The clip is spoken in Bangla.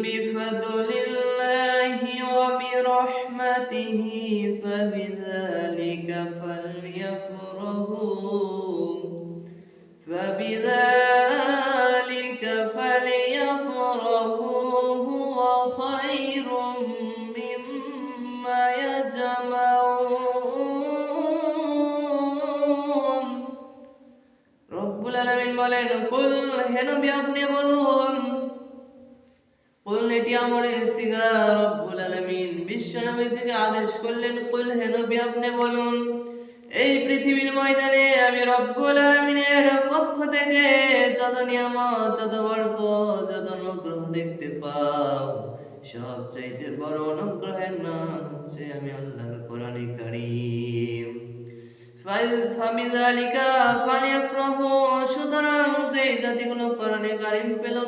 বিফাদলিল্লাহি ওয়া বিরহমাতিহি ফাবিযালিকা ফালইফরাহু হুয়া খায়রুম মিম্মা ইয়াজমাউন। রব্বুল আলামিন বলেন, কুল, হে নবী আপনি বলুন, কুল, এটি আমরের সিগা। রব্বুল আলামিন বিশ্ব নবীজিকে আদেশ করলেন, কুল, হে নবী আপনি বলুন, এই পৃথিবীর ময়দানে আমি রব্বুল আলামিনের পক্ষ থেকে যত নিয়ামত, যত বরকত, যত অনুগ্রহ দেখতে পাও, সবচাইতে বড় অনুগ্রহের নাম হচ্ছে আমি আল্লাহর কোরআনে কারীম। ফাবিযালিকা ফালইফরাহু, সুতরাং যে জাতিগুলো কোরআনে কারীম পেল